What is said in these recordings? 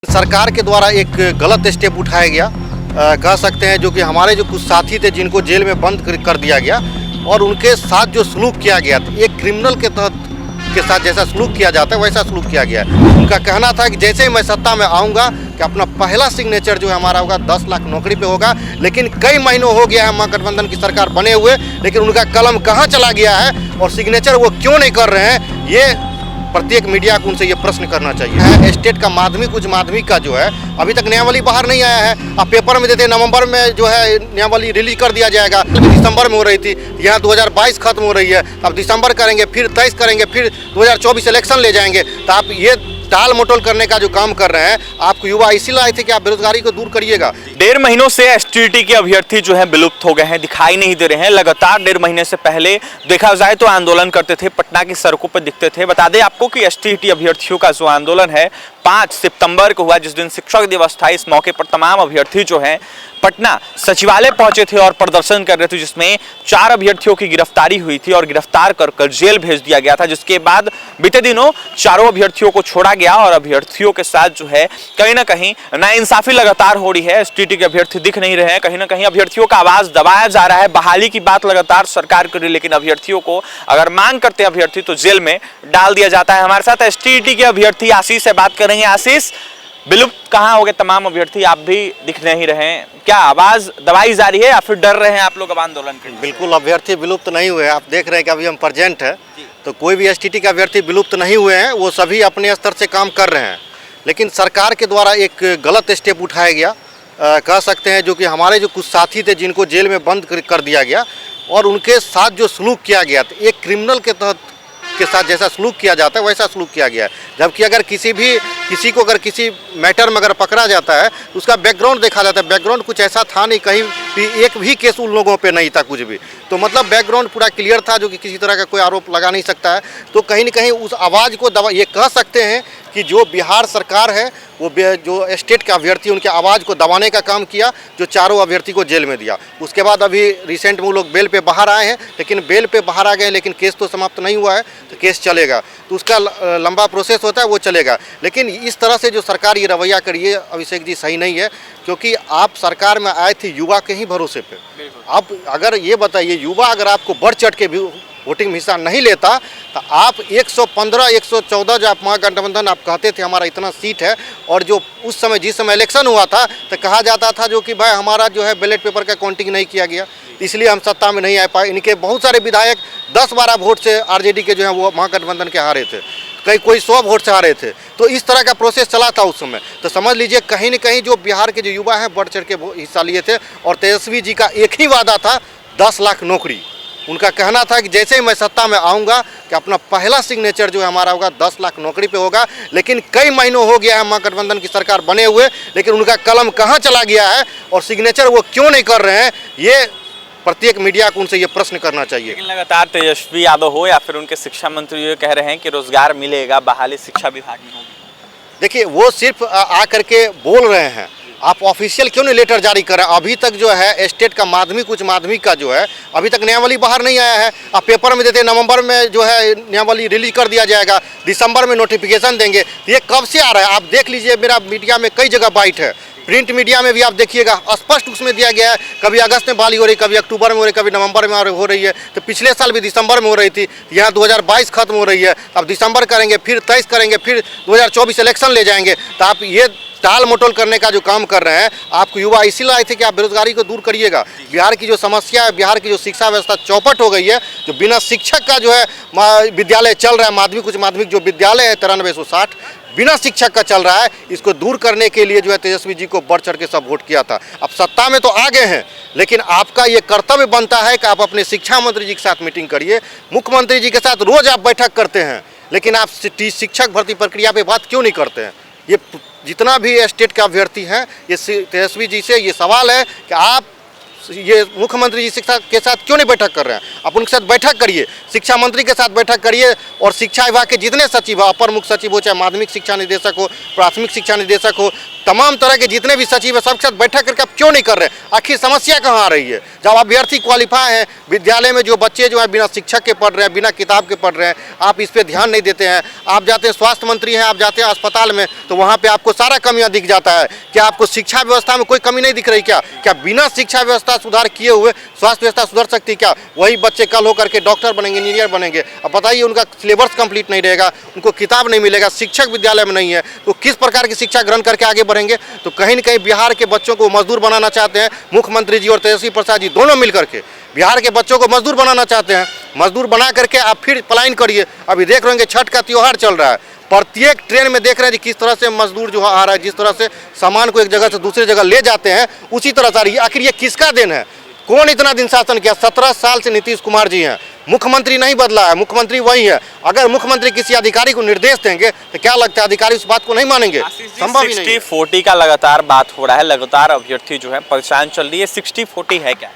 सरकार के द्वारा एक गलत स्टेप उठाया गया, कह सकते हैं, जो कि हमारे जो कुछ साथी थे जिनको जेल में बंद कर दिया गया और उनके साथ जो सलूक किया गया, एक क्रिमिनल के तहत के साथ जैसा सलूक किया जाता है वैसा सलूक किया गया है। उनका कहना था कि जैसे ही मैं सत्ता में आऊँगा कि अपना पहला सिग्नेचर जो है हमारा होगा 10 लाख नौकरी पे होगा। लेकिन कई महीनों हो गया है महागठबंधन की सरकार बने हुए, लेकिन उनका कलम कहाँ चला गया है और सिग्नेचर वो क्यों नहीं कर रहे हैं, ये प्रत्येक मीडिया को उनसे ये प्रश्न करना चाहिए। स्टेट का माध्यमिक उच्च माध्यमिक का जो है अभी तक नियमावली बाहर नहीं आया है। अब पेपर में देते नवंबर में जो है नियमावली रिलीज कर दिया जाएगा, दिसंबर में हो रही थी, यहाँ 2022 खत्म हो रही है, अब दिसंबर करेंगे, फिर 23 करेंगे, फिर 2024 इलेक्शन ले जाएंगे। तो आप ये टाल मटोल करने का जो काम कर रहे हैं, आपको युवा इसीलिए आए थे कि आप बेरोजगारी को दूर करिएगा। 1.5 महीनों से एसटीईटी के अभ्यर्थी जो है विलुप्त हो गए हैं, दिखाई नहीं दे रहे हैं। लगातार 1.5 महीने से पहले देखा जाए तो आंदोलन करते थे, पटना की सड़कों पर दिखते थे। बता दें आपको कि एसटीईटी अभ्यर्थियों का जो आंदोलन है 5 सितंबर को हुआ, जिस दिन शिक्षक दिवस था। इस मौके पर तमाम अभ्यर्थी जो हैं पटना सचिवालय पहुंचे थे और प्रदर्शन कर रहे थे, जिसमें 4 अभ्यर्थियों की गिरफ्तारी हुई थी और गिरफ्तार कर जेल भेज दिया गया था। जिसके बाद बीते दिनों चारों अभ्यर्थियों को छोड़ा गया और अभ्यर्थियों के साथ जो है कहीं ना कहीं नाइंसाफी लगातार हो रही है। एसटीईटी के अभ्यर्थी दिख नहीं रहे हैं, कहीं ना कहीं अभ्यर्थियों का आवाज दबाया जा रहा है। बहाली की बात लगातार सरकार कर रही है, लेकिन अभ्यर्थियों को अगर मांग करते हैं अभ्यर्थी तो जेल में डाल दिया जाता है। हमारे साथ एसटीईटी के अभ्यर्थी आशीष से बात करेंगे। आशीष, विलुप्त कहाँ हो गए तमाम अभ्यर्थी, आप भी दिख नहीं रहे हैं, क्या आवाज दबाई जा रही है या फिर डर रहे हैं आप लोग अब आंदोलन के? बिल्कुल, अभ्यर्थी विलुप्त नहीं हुए। आप देख रहे हैं कि अभी हम प्रेजेंट है, तो कोई भी एसटीईटी के अभ्यर्थी विलुप्त नहीं हुए हैं, वो सभी अपने स्तर से काम कर रहे हैं। लेकिन सरकार के द्वारा एक गलत स्टेप उठाया गया, कह सकते हैं, जो कि हमारे जो कुछ साथी थे जिनको जेल में बंद कर दिया गया और उनके साथ जो सलूक किया गया, तो एक क्रिमिनल के तहत के साथ जैसा सलूक किया जाता है वैसा सलूक किया गया है। जबकि अगर किसी को अगर किसी मैटर में अगर पकड़ा जाता है तो उसका बैकग्राउंड देखा जाता है। बैकग्राउंड कुछ ऐसा था नहीं, कहीं भी एक भी केस उन लोगों पे नहीं था कुछ भी, तो मतलब बैकग्राउंड पूरा क्लियर था, जो कि किसी तरह का कोई आरोप लगा नहीं सकता है। तो कहीं ना कहीं उस आवाज़ को दबा, ये कह सकते हैं कि जो बिहार सरकार है वो जो स्टेट के अभ्यर्थी उनके आवाज़ को दबाने का काम किया, जो चारों अभ्यर्थी को जेल में दिया। उसके बाद अभी रिसेंट में वो लोग बेल पे बाहर आए हैं, लेकिन बेल पे बाहर आ गए, लेकिन केस तो समाप्त नहीं हुआ है, तो केस चलेगा, तो उसका लंबा प्रोसेस होता है, वो चलेगा। लेकिन इस तरह से जो सरकार ये रवैया करिए अभिषेक जी, सही नहीं है, क्योंकि आप सरकार में आए थे युवा के ही भरोसे पे। आप अगर ये बताइए, युवा अगर आपको बढ़ चढ़ के भी वोटिंग में हिस्सा नहीं लेता तो आप 115, 114 जो आप महागठबंधन आप कहते थे हमारा इतना सीट है, और जो उस समय जिस समय इलेक्शन हुआ था तो कहा जाता था जो कि भाई हमारा जो है बैलेट पेपर का काउंटिंग नहीं किया गया, इसलिए हम सत्ता में नहीं आ पाए। इनके बहुत सारे विधायक 10-12 वोट से आरजेडी के जो है वो महागठबंधन के हारे थे, कोई 100 वोट से हारे थे। तो इस तरह का प्रोसेस चला था उस समय। तो समझ लीजिए कहीं न कहीं जो बिहार के जो युवा हैं बढ़ चढ़ के हिस्सा लिए थे, और तेजस्वी जी का एक ही वादा था 10 लाख नौकरी। उनका कहना था कि जैसे ही मैं सत्ता में आऊँगा कि अपना पहला सिग्नेचर जो है हमारा होगा 10 लाख नौकरी पे होगा। लेकिन कई महीनों हो गया है महागठबंधन की सरकार बने हुए, लेकिन उनका कलम कहाँ चला गया है और सिग्नेचर वो क्यों नहीं कर रहे हैं, ये प्रत्येक मीडिया को उनसे ये प्रश्न करना चाहिए। लेकिन लगातार तेजस्वी यादव हो या फिर उनके शिक्षा मंत्री ये कह रहे हैं कि रोजगार मिलेगा, बहाली शिक्षा विभाग में होगी। देखिए, वो सिर्फ आकर के बोल रहे हैं, आप ऑफिशियल क्यों नहीं लेटर जारी कर रहे हैं? अभी तक जो है स्टेट का माध्यमिक उच्च माध्यमिक का जो है अभी तक नियमावली बाहर नहीं आया है। अब पेपर में देते नवंबर में जो है नियमावली रिलीज कर दिया जाएगा, दिसंबर में नोटिफिकेशन देंगे। ये कब से आ रहा है? आप देख लीजिए, मेरा मीडिया में कई जगह बाइट है, प्रिंट मीडिया में भी आप देखिएगा, स्पष्ट उसमें दिया गया है, कभी अगस्त में बहाली हो रही, कभी अक्टूबर में हो रही, कभी नवंबर में हो रही है। तो पिछले साल भी दिसंबर में हो रही थी, यहाँ 2022 खत्म हो रही है, अब दिसंबर करेंगे, फिर 23 करेंगे, फिर 2024 इलेक्शन ले जाएंगे। तो आप ये टाल मटोल करने का जो काम कर रहे हैं, आपको युवा इसीलिए आए थे कि आप बेरोजगारी को दूर करिएगा। बिहार की जो समस्या है, बिहार की जो शिक्षा व्यवस्था चौपट हो गई है, जो बिना शिक्षक का जो है विद्यालय चल रहा है, माध्यमिक उच्च माध्यमिक जो विद्यालय है 9360 बिना शिक्षक का चल रहा है, इसको दूर करने के लिए जो है तेजस्वी जी को बढ़ चढ़ के सब वोट किया था। अब सत्ता में तो आ गए हैं, लेकिन आपका ये कर्तव्य बनता है कि आप अपने शिक्षा मंत्री जी के साथ मीटिंग करिए, मुख्यमंत्री जी के साथ रोज आप बैठक करते हैं, लेकिन आप शिक्षक भर्ती प्रक्रिया पे बात क्यों नहीं करते हैं? ये जितना भी स्टेट का अभ्यर्थी हैं, ये तेजस्वी जी से ये सवाल है कि आप ये मुख्यमंत्री जी शिक्षा के साथ क्यों नहीं बैठक कर रहे हैं? आप उनके साथ बैठक करिए, शिक्षा मंत्री के साथ बैठक करिए और शिक्षा विभाग के जितने सचिव, अपर मुख्य सचिव हो, चाहे माध्यमिक शिक्षा निदेशक हो, प्राथमिक शिक्षा निदेशक हो, तमाम तरह के जितने भी सचिव है सबके साथ बैठक करके आप क्यों नहीं कर रहे हैं? आखिर समस्या कहाँ आ रही है? जब अभ्यर्थी क्वालिफाई हैं, विद्यालय में जो बच्चे जो है बिना शिक्षक के पढ़ रहे हैं, बिना किताब के पढ़ रहे हैं, आप इस पे ध्यान नहीं देते हैं। आप जाते हैं, स्वास्थ्य मंत्री हैं, आप जाते हैं अस्पताल में तो वहाँ पे आपको सारा कमियां दिख जाता है। क्या आपको शिक्षा व्यवस्था में कोई कमी नहीं दिख रही? क्या बिना शिक्षा व्यवस्था सुधार किए हुए स्वास्थ्य व्यवस्था सुधर सकती? क्या वही बच्चे कल होकर के डॉक्टर बनेंगे, इंजीनियर बनेंगे? अब बताइए, उनका सिलेबस कंप्लीट नहीं रहेगा, उनको किताब नहीं मिलेगा, शिक्षक विद्यालय में नहीं है, तो किस प्रकार की शिक्षा ग्रहण करके आगे बढ़ेंगे? तो कहीं न कहीं बिहार के बच्चों को मजदूर बनाना चाहते हैं मुख्यमंत्री जी और तेजस्वी प्रसाद जी दोनों मिलकर के। बिहार के बच्चों को मजदूर बनाना चाहते हैं। मजदूर बना करके आप फिर पलायन करिए। अभी देख रहे हैं छठ का त्योहार चल रहा है, प्रत्येक ट्रेन में देख रहे हैं कि किस तरह से मजदूर जो आ रहा है, जिस तरह से सामान को एक जगह से दूसरी जगह ले जाते हैं, उसी तरह से आखिर ये किसका देन है? कौन इतना दिन शासन किया? 17 साल से नीतीश कुमार जी हैं, मुख्यमंत्री नहीं बदला है, मुख्यमंत्री वही है। अगर मुख्यमंत्री किसी अधिकारी को निर्देश देंगे तो क्या लगता है अधिकारी उस बात को नहीं मानेंगे? संभव ही नहीं। 60-40 का लगातार बात हो रहा है, लगातार अभ्यर्थी जो है परेशान चल रही है, 60-40 है क्या?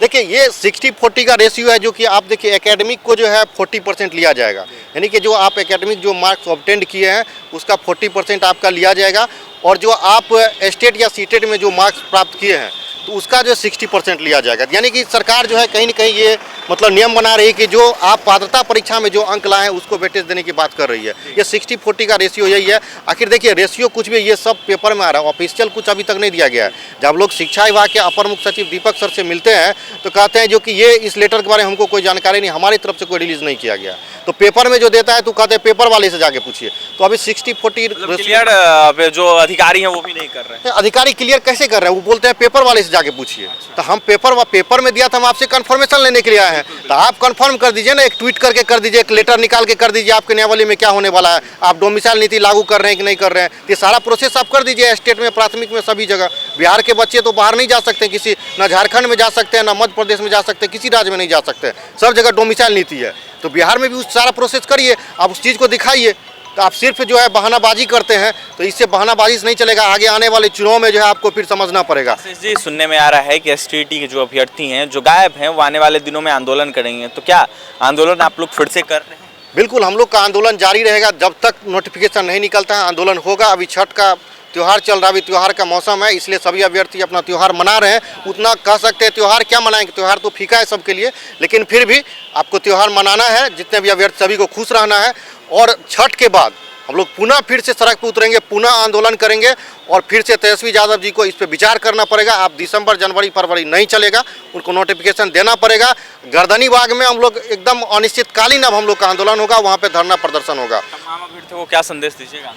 देखिए, ये 60-40 का रेशियो है, जो कि आप देखिए एकेडमिक को जो है 40% लिया जाएगा, यानी कि जो आप एकेडमिक जो मार्क्स ऑब्टेंड किए हैं उसका 40% आपका लिया जाएगा, और जो आप स्टेट या सीटेट में जो मार्क्स प्राप्त किए हैं तो उसका जो 60% लिया जाएगा। यानी कि सरकार जो है कहीं न कहीं ये मतलब नियम बना रही है कि जो आप पात्रता परीक्षा में जो अंक लाए हैं उसको वेटेज देने की बात कर रही है। ये 60-40 का रेशियो यही है। आखिर देखिए, रेशियो कुछ भी ये सब पेपर में आ रहा है, ऑफिशियल कुछ अभी तक नहीं दिया गया है। जब लोग शिक्षा विभाग के अपर मुख्य सचिव दीपक सर से मिलते हैं तो कहते हैं जो कि ये इस लेटर के बारे में हमको कोई जानकारी नहीं, हमारी तरफ से कोई रिलीज नहीं किया गया। तो पेपर में जो देता है तो कहते हैं पेपर वाले से जाके पूछिए। तो अभी 60-40 क्लियर जो अधिकारी हैं वो भी नहीं कर रहे हैं। अधिकारी क्लियर कैसे कर रहे हैं? वो बोलते हैं पेपर वाले से जाके पूछिए। तो हम पेपर में दिया था, हम आपसे कंफर्मेशन लेने के लिए आए हैं, तो आप कंफर्म कर दीजिए ना, एक ट्वीट करके कर दीजिए, एक लेटर निकाल के कर दीजिए आपके नियमावली में क्या होने वाला है, आप डोमिसाइल नीति लागू कर रहे हैं कि नहीं कर रहे हैं। ये सारा प्रोसेस आप कर दीजिए स्टेट में, प्राथमिक में, सभी जगह। बिहार के बच्चे तो बाहर नहीं जा सकते, किसी ना झारखंड में जा सकते हैं, ना मध्य प्रदेश में जा सकते हैं, किसी राज्य में नहीं जा सकते, सब जगह डोमिसाइल नीति है। तो बिहार में भी उस सारा प्रोसेस करिए, आप उस चीज़ को दिखाइए। तो आप सिर्फ जो है बहानाबाजी करते हैं, तो इससे बहानाबाजी से नहीं चलेगा। आगे आने वाले चुनाव में जो है आपको फिर समझना पड़ेगा। आशीष जी, सुनने में आ रहा है कि एसटीईटी के जो अभ्यर्थी हैं जो गायब हैं वो आने वाले दिनों में आंदोलन करेंगे, तो क्या आंदोलन आप लोग फिर से कर रहे हैं? बिल्कुल, हम लोग का आंदोलन जारी रहेगा जब तक नोटिफिकेशन नहीं निकलता है, आंदोलन होगा। अभी छठ का त्यौहार चल रहा है, अभी त्यौहार का मौसम है, इसलिए सभी अभ्यर्थी अपना त्यौहार मना रहे हैं। उतना कह सकते हैं त्यौहार क्या मनाएंगे, त्यौहार तो फीका है सबके लिए, लेकिन फिर भी आपको त्यौहार मनाना है। जितने भी अभ्यर्थी सभी को खुश रहना है, और छठ के बाद हम लोग पुनः फिर से सड़क पर उतरेंगे, पुनः आंदोलन करेंगे, और फिर से तेजस्वी यादव जी को इस पर विचार करना पड़ेगा। आप दिसंबर, जनवरी, फरवरी नहीं चलेगा, उनको नोटिफिकेशन देना पड़ेगा। गर्दनी बाग में हम लोग एकदम अनिश्चितकालीन अब हम लोग का आंदोलन होगा, वहाँ पे धरना प्रदर्शन होगा। तमाम अभ्यर्थियों को क्या संदेश दीजिएगा?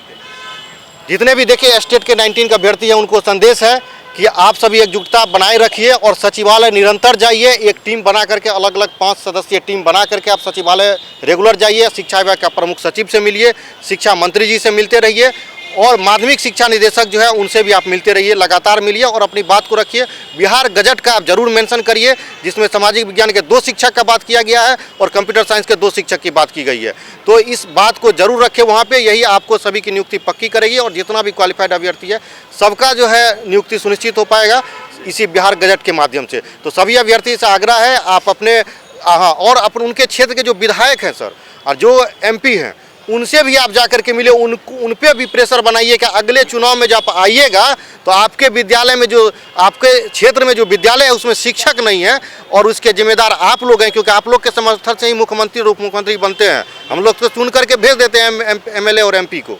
जितने भी देखिए स्टेट के 19 का अभ्यर्थी हैं उनको संदेश है कि आप सभी एकजुटता बनाए रखिए और सचिवालय निरंतर जाइए। एक टीम बना करके, अलग अलग 5 सदस्यीय टीम बना करके आप सचिवालय रेगुलर जाइए। शिक्षा विभाग के प्रमुख सचिव से मिलिए, शिक्षा मंत्री जी से मिलते रहिए, और माध्यमिक शिक्षा निदेशक जो है उनसे भी आप मिलते रहिए, लगातार मिलिए और अपनी बात को रखिए। बिहार गजट का आप जरूर मेंशन करिए, जिसमें सामाजिक विज्ञान के 2 शिक्षक का बात किया गया है और कंप्यूटर साइंस के 2 शिक्षक की बात की गई है। तो इस बात को जरूर रखें वहाँ पे, यही आपको सभी की नियुक्ति पक्की करेगी, और जितना भी क्वालिफाइड अभ्यर्थी है सबका जो है नियुक्ति सुनिश्चित हो पाएगा इसी बिहार गजट के माध्यम से। तो सभी अभ्यर्थी से आग्रह है आप अपने और अपने उनके क्षेत्र के जो विधायक हैं सर, और जो MP हैं, उनसे भी आप जाकर के मिले, उन पे भी प्रेशर बनाइए कि अगले चुनाव में जब आइएगा तो आपके विद्यालय में जो, आपके क्षेत्र में जो विद्यालय है उसमें शिक्षक नहीं है, और उसके जिम्मेदार आप लोग हैं, क्योंकि आप लोग के समर्थन से ही मुख्यमंत्री और उप मुख्यमंत्री बनते हैं। हम लोग तो चुन करके भेज देते हैं MLA और MP को।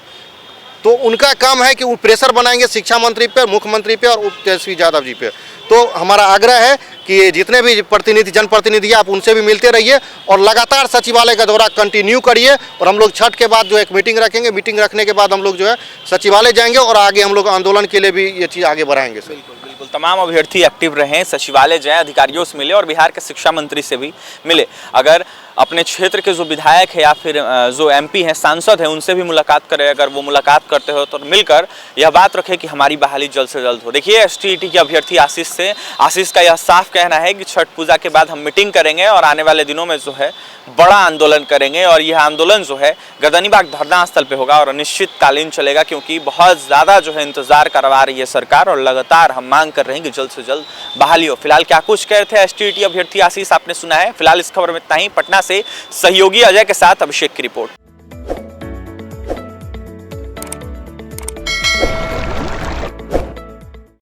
तो उनका काम है कि वो प्रेशर बनाएंगे शिक्षा मंत्री पे, मुख्यमंत्री पे और तेजस्वी यादव जी पे। तो हमारा आग्रह है कि जितने भी प्रतिनिधि, जनप्रतिनिधि आप उनसे भी मिलते रहिए और लगातार सचिवालय का दौरा कंटिन्यू करिए। और हम लोग छठ के बाद जो एक मीटिंग रखेंगे, मीटिंग रखने के बाद हम लोग जो है सचिवालय जाएंगे और आगे हम लोग आंदोलन के लिए भी ये चीज़ आगे बढ़ाएंगे सर। बिल्कुल, तमाम अभ्यर्थी एक्टिव रहें, सचिवालय जाएं, अधिकारियों से मिले और बिहार के शिक्षा मंत्री से भी मिले। अगर अपने क्षेत्र के जो विधायक है या फिर जो एमपी हैं, सांसद हैं, उनसे भी मुलाकात करें। अगर वो मुलाकात करते हो तो मिलकर यह बात रखें कि हमारी बहाली जल्द से जल्द हो। देखिए एसटीईटी के अभ्यर्थी आशीष का यह साफ कहना है कि छठ पूजा के बाद हम मीटिंग करेंगे और आने वाले दिनों में जो है बड़ा आंदोलन करेंगे और यह आंदोलन जो है गर्दनीबाग धरना स्थल पे होगा और अनिश्चितकालीन चलेगा, क्योंकि बहुत ज़्यादा जो है इंतजार करवा रही है सरकार और लगातार हम मांग कर रहे हैं कि जल्द से जल्द बहाली हो। फिलहाल क्या कुछ कह रहे थे एसटीईटी अभ्यर्थी आशीष आपने सुना है। फिलहाल इस खबर में इतना ही। पटना से सहयोगी अजय के साथ अभिषेक की रिपोर्ट।